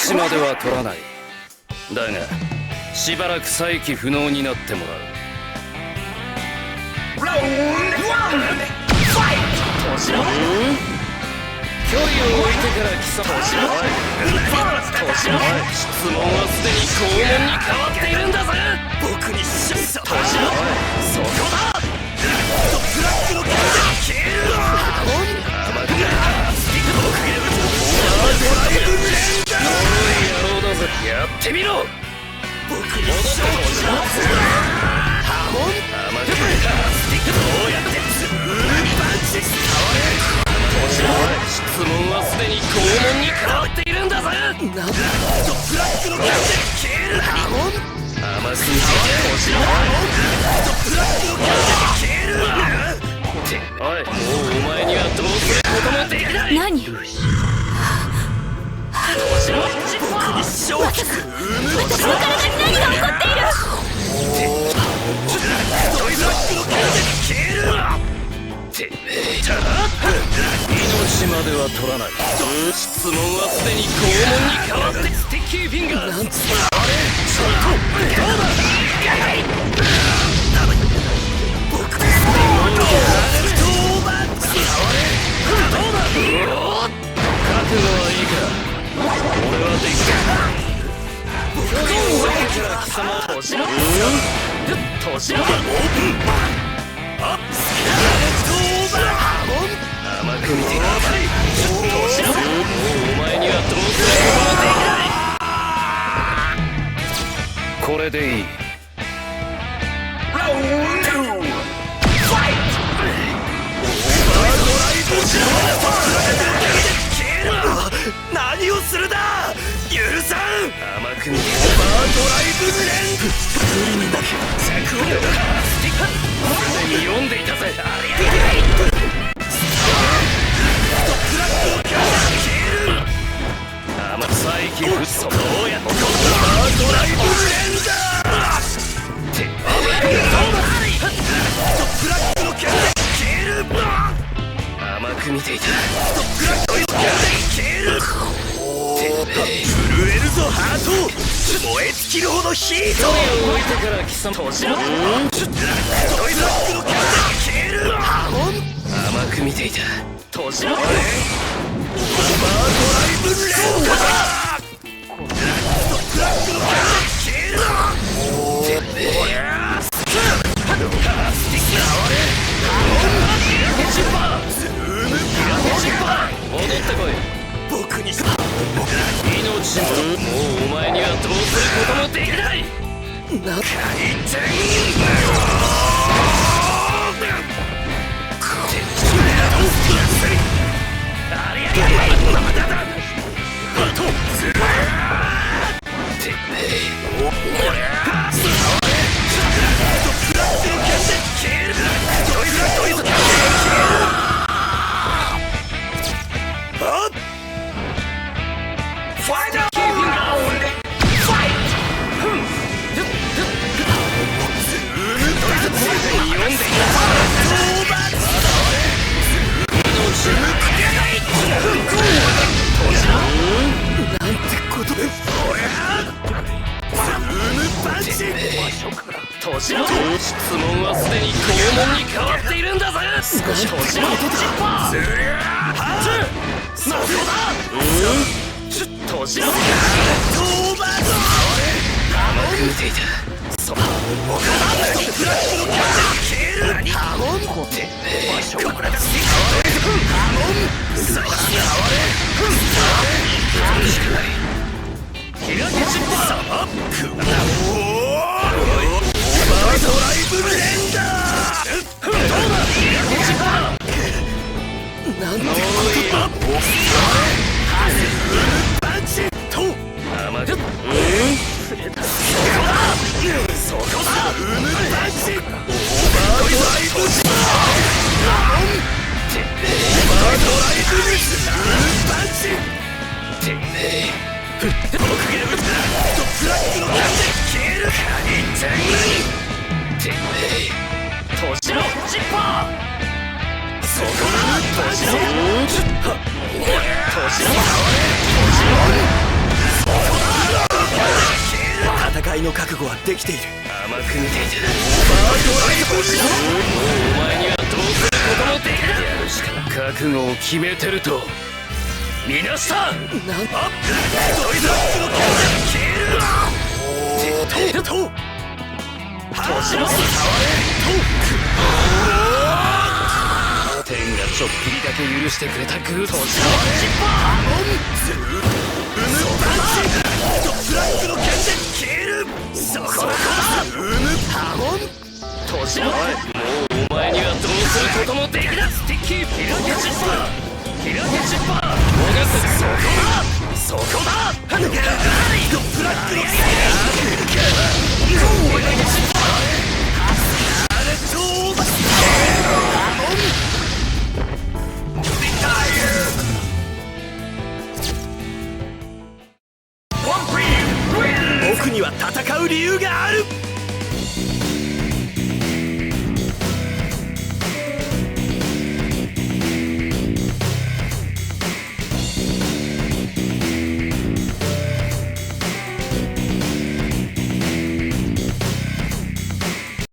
命までは取らない。だがしばらく再起不能になってもらう。距離を置いてから貴様。質問はすでに拷問に変わっているんだぜ。僕にしそこだ。ブラックのキャラ消える。甘くない。やってみろ。僕に戻ってハモン。甘くない。スティックどうやってツーパンチ使われ。質問はすでに拷問に変わっているんだぜ。なんだ。ブラックのキャラ消える。ハモン。甘くない。ブラックのキャラ消える。おい、もうお前にはどうすることもできない。何。僕に正気。私の体に何が起こっている。命までは取らない。質問はすでに拷問に変わってスティッキーフィンガー。なんつうの。僕覚悟はいいか。俺はできる。距離を置いてから貴様。年のオープン。甘く見てください。もうお前にはどうすることもできない。これでいい。ラウンド2ファイト。何をするだ。許さん。甘く見て。オーバードライブレンド。無理にだけ着音がスティック。すでに読んでいたぜ。ありゃりゃりゃ。再起不足。どうやってオーバードライブレンダー。ブラックのキャラ消える。甘く見ていた。ブラックのキャラ消える。震えるぞハート。燃え尽きるほどヒート。置いてから貴様。ブラックのキャラ消える。甘く見ていた。年のオーバードライブレンダー。ブラックのキャラ消える。戻ってこい。僕に命もうお前にはどうすることもできない。回転。ありゃりゃまだだ。あとずらてめえ。おりゃすごい。ブラックのキャンで消える。ドイツ消える。あっファイナルラウンドファイト。読んでいた。なんてことで。年の質問はすでに拷問に変わっているんだぜ。少し年のジッパー。すりゃーそうだ。年のオーバード。甘く見ていた。そう。ブラックのキャラ消える。ハモンコテ。場所がこれだ。ハモン。さあ、触れ。しかない。開けジッパー。くわ。オーバードライブレンダー。どうだ。開けジッパー。なんてことだ。パンチと。甘く。そこだ。パンチ。オーバードライブジッパー。パンチ。てめえ。僕が撃った。ブラックのキャンで消える。てめえ。年のジッパー。そこだ。年の。年の。の覚悟はできている。甘く見ていた。オーバードライブしろ。お前にはどうすることもできる。やるしか覚悟を決めてるとみなした。なんだドイツのキルと年の差天がちょっぴりだけ許してくれたグードをしろ。ハモンズームパンチフラッグの剣で消える。そこだズームハモン年のもうお前にはどうすることもできない。スティッキーピラケチッパーピラケチッパー逃がす。そこだフラッグの剣僕には戦う理由がある。